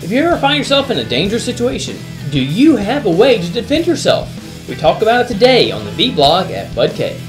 If you ever find yourself in a dangerous situation, do you have a way to defend yourself? We talk about it today on the vBlog at BudK.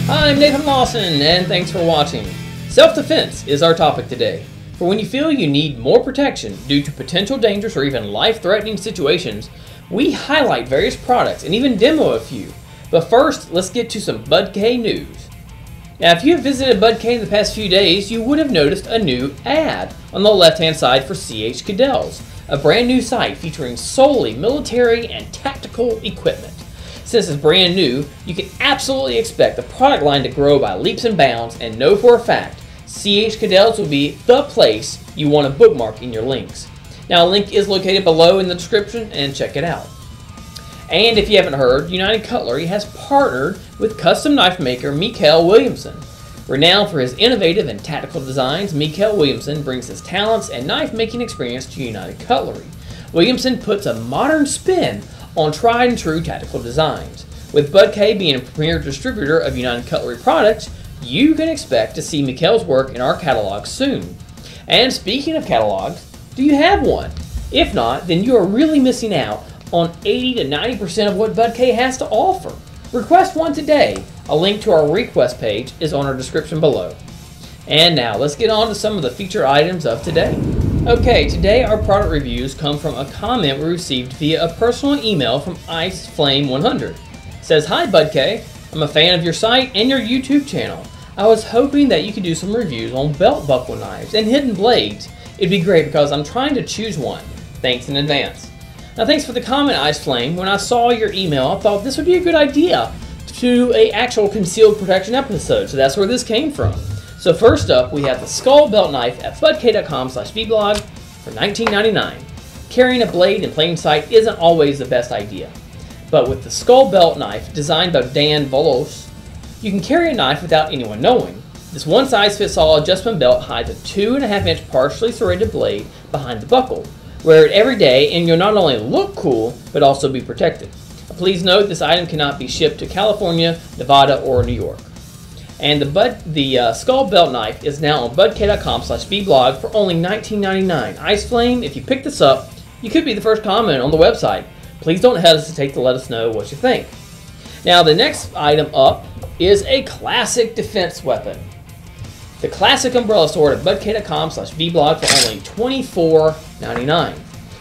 I'm Nathan Lawson, and thanks for watching. Self-defense is our topic today. For when you feel you need more protection due to potential dangerous or even life-threatening situations, we highlight various products and even demo a few. But first, let's get to some BudK news. Now, if you have visited BudK in the past few days, you would have noticed a new ad on the left-hand side for CH Cadel's, a brand new site featuring solely military and tactical equipment. Since it's brand new, you can absolutely expect the product line to grow by leaps and bounds, and know for a fact, CH Cadel's will be the place you want to bookmark in your links. Now, a link is located below in the description, and check it out. And if you haven't heard, United Cutlery has partnered with custom knife maker Mikkel Willumsen. Renowned for his innovative and tactical designs, Mikkel Willumsen brings his talents and knife making experience to United Cutlery. Willumsen puts a modern spin on tried and true tactical designs. With BudK being a premier distributor of United Cutlery products, you can expect to see Mikkel's work in our catalog soon. And speaking of catalogs, do you have one? If not, then you are really missing out on 80 to 90% of what BudK has to offer. Request one today. A link to our request page is on our description below. And now let's get on to some of the featured items of today. Okay, today our product reviews come from a comment we received via a personal email from IceFlame100. It says, "Hi BudK, I'm a fan of your site and your YouTube channel. I was hoping that you could do some reviews on belt buckle knives and hidden blades. It'd be great because I'm trying to choose one. Thanks in advance." Now, thanks for the comment, IceFlame. When I saw your email, I thought this would be a good idea to do an actual concealed protection episode, so that's where this came from. So first up, we have the Skull Belt Knife at budk.com/vblog for $19.99. Carrying a blade in plain sight isn't always the best idea. But with the Skull Belt Knife, designed by Dan Volos, you can carry a knife without anyone knowing. This one-size-fits-all adjustment belt hides a 2.5-inch partially serrated blade behind the buckle. Wear it every day and you'll not only look cool, but also be protected. Please note this item cannot be shipped to California, Nevada, or New York. And the Skull Belt Knife is now on budk.com/vblog for only $19.99. IceFlame, if you pick this up, you could be the first comment on the website. Please don't hesitate to let us know what you think. Now, the next item up is a classic defense weapon. The classic umbrella sword at budk.com/vblog for only $24.99.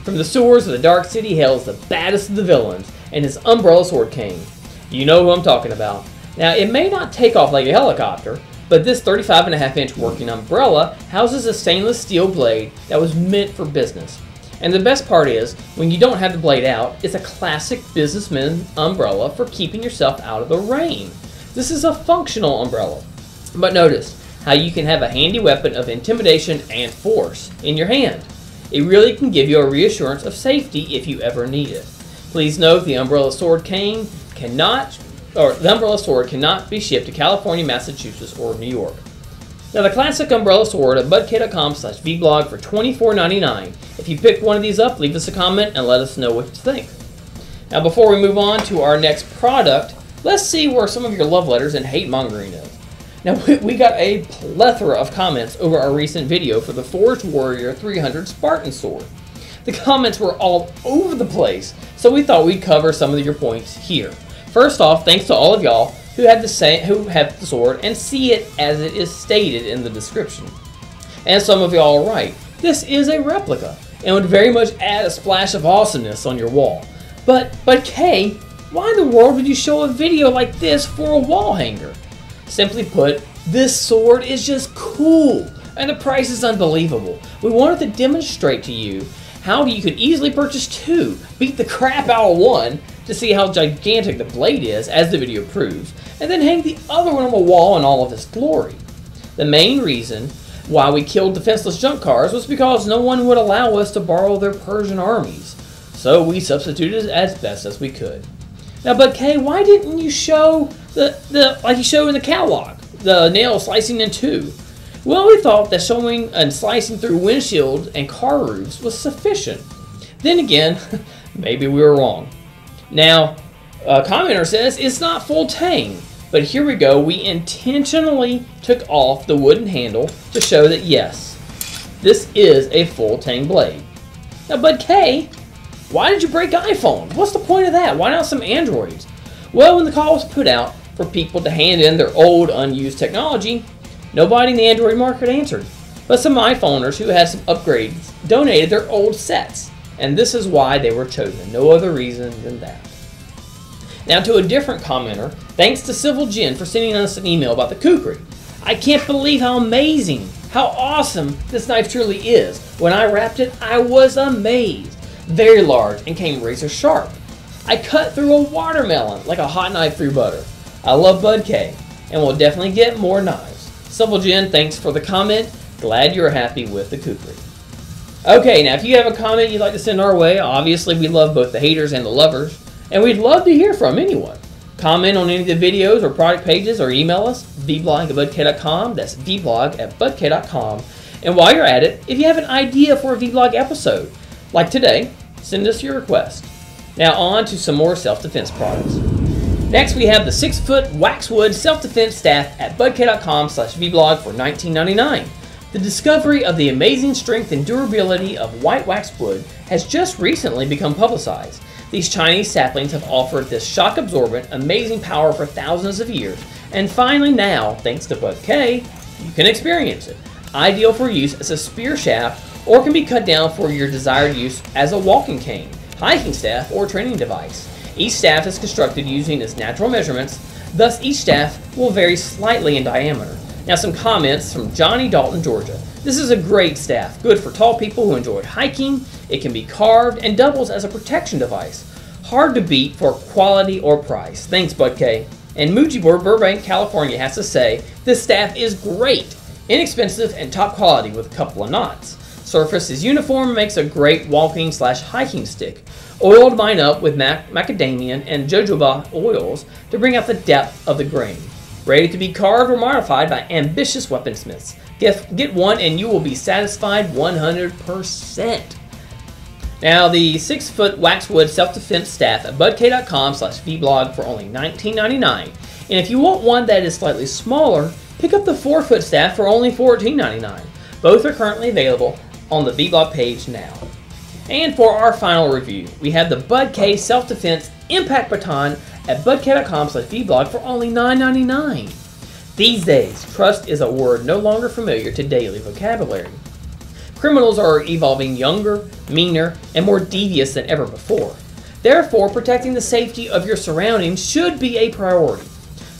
From the sewers of the Dark City hails the baddest of the villains and his umbrella sword king. You know who I'm talking about. Now, it may not take off like a helicopter, but this 35.5-inch working umbrella houses a stainless steel blade that was meant for business. And the best part is, when you don't have the blade out, it's a classic businessman umbrella for keeping yourself out of the rain. This is a functional umbrella. But notice how you can have a handy weapon of intimidation and force in your hand. It really can give you a reassurance of safety if you ever need it. Please note the umbrella sword cannot be shipped to California, Massachusetts, or New York. Now, the classic umbrella sword at budk.com/vblog for $24.99. If you picked one of these up, leave us a comment and let us know what you think. Now, before we move on to our next product, let's see where some of your love letters and hate mongering is. Now, we got a plethora of comments over our recent video for the Forged Warrior 300 Spartan sword. The comments were all over the place, so we thought we'd cover some of your points here. First off, thanks to all of y'all who have the sword and see it as it is stated in the description. And some of y'all are right. This is a replica and would very much add a splash of awesomeness on your wall. But Kay, why in the world would you show a video like this for a wall hanger? Simply put, this sword is just cool and the price is unbelievable. We wanted to demonstrate to you how you could easily purchase two, beat the crap out of one, to see how gigantic the blade is, as the video proves, and then hang the other one on the wall in all of its glory. The main reason why we killed defenseless junk cars was because no one would allow us to borrow their Persian armies, so we substituted as best as we could. Now, but Kay, why didn't you show like you showed in the catalog, the nail slicing in two? Well, we thought that showing and slicing through windshields and car roofs was sufficient. Then again, maybe we were wrong. Now, a commenter says it's not full tang, but here we go. We intentionally took off the wooden handle to show that yes, this is a full tang blade. Now, BudK, why did you break iPhone? What's the point of that? Why not some Androids? Well, when the call was put out for people to hand in their old, unused technology, nobody in the Android market answered. But some iPhoners who had some upgrades donated their old sets, and this is why they were chosen. No other reason than that. Now to a different commenter, thanks to CivilJen for sending us an email about the Kukri. I can't believe how amazing, how awesome this knife truly is. When I wrapped it, I was amazed. Very large and came razor sharp. I cut through a watermelon like a hot knife through butter. I love BudK and will definitely get more knives. CivilJen, thanks for the comment. Glad you're happy with the Kukri. Okay, now if you have a comment you'd like to send our way, obviously we love both the haters and the lovers, and we'd love to hear from anyone. Comment on any of the videos or product pages or email us, vblog@budk.com, that's vblog@budk.com. And while you're at it, if you have an idea for a vBlog episode, like today, send us your request. Now on to some more self-defense products. Next we have the 6-foot waxwood self-defense staff at budk.com/vblog for $19.99. The discovery of the amazing strength and durability of white waxed wood has just recently become publicized. These Chinese saplings have offered this shock-absorbent, amazing power for thousands of years, and finally now, thanks to BudK, you can experience it. Ideal for use as a spear shaft, or can be cut down for your desired use as a walking cane, hiking staff, or training device. Each staff is constructed using its natural measurements, thus each staff will vary slightly in diameter. Now some comments from Johnny Dalton, Georgia. This is a great staff, good for tall people who enjoy hiking. It can be carved and doubles as a protection device. Hard to beat for quality or price. Thanks, BudK. And Mujibur, Burbank, California has to say, this staff is great, inexpensive and top quality with a couple of knots. Surface is uniform and makes a great walking/hiking stick. Oiled mine up with macadamia and jojoba oils to bring out the depth of the grain. Ready to be carved or modified by ambitious weaponsmiths. Get one and you will be satisfied 100%. Now the 6-foot waxwood self-defense staff at budk.com/vblog for only $19.99. And if you want one that is slightly smaller, pick up the 4-foot staff for only $14.99. Both are currently available on the vBlog page now. And for our final review, we have the BudK Self-Defense Impact Baton at budk.com/vblog for only $9.99. These days, trust is a word no longer familiar to daily vocabulary. Criminals are evolving younger, meaner, and more devious than ever before. Therefore, protecting the safety of your surroundings should be a priority.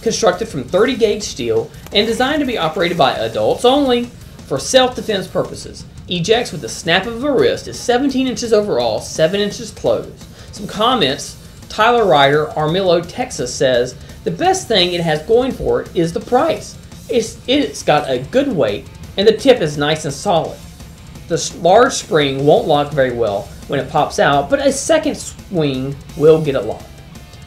Constructed from 30-gauge steel and designed to be operated by adults only for self-defense purposes, ejects with the snap of a wrist is 17 inches overall, 7 inches closed. Some comments. Tyler Ryder, Armillo, Texas says, the best thing it has going for it is the price. It's got a good weight and the tip is nice and solid. The large spring won't lock very well when it pops out, but a second swing will get it locked.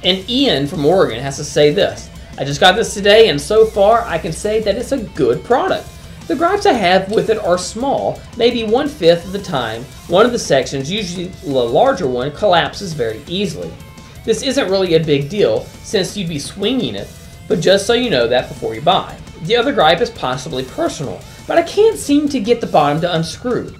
And Ian from Oregon has to say this, I just got this today and so far I can say that it's a good product. The gripes I have with it are small, maybe 1/5 of the time. One of the sections, usually the larger one, collapses very easily. This isn't really a big deal since you'd be swinging it, but just so you know that before you buy. The other gripe is possibly personal, but I can't seem to get the bottom to unscrew.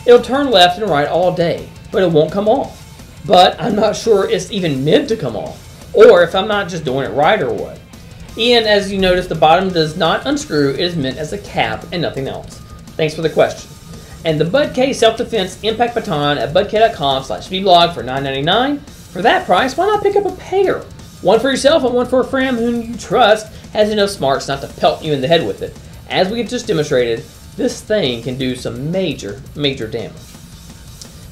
It'll turn left and right all day, but it won't come off. But I'm not sure it's even meant to come off, or if I'm not just doing it right or what. Ian, as you notice, the bottom does not unscrew. It is meant as a cap and nothing else. Thanks for the question. And the BudK Self-Defense Impact Baton at budk.com/vblog for $9.99. For that price, why not pick up a pair? One for yourself and one for a friend whom you trust has enough smarts not to pelt you in the head with it. As we have just demonstrated, this thing can do some major damage.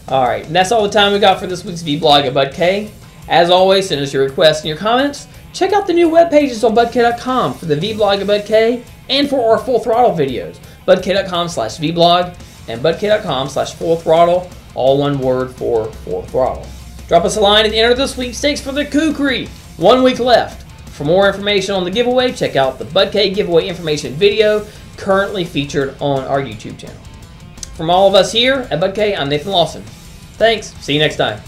Alright, and that's all the time we got for this week's vBlog at BudK. As always, send us your requests and your comments. Check out the new web pages on budk.com for the vBlog at BudK and for our Full Throttle videos. budk.com/vblog and budk.com/Full Throttle, all one word for Full Throttle. Drop us a line and enter the sweepstakes for the Kukri. 1 week left. For more information on the giveaway, check out the BudK giveaway information video currently featured on our YouTube channel. From all of us here at BudK, I'm Nathan Lawson. Thanks. See you next time.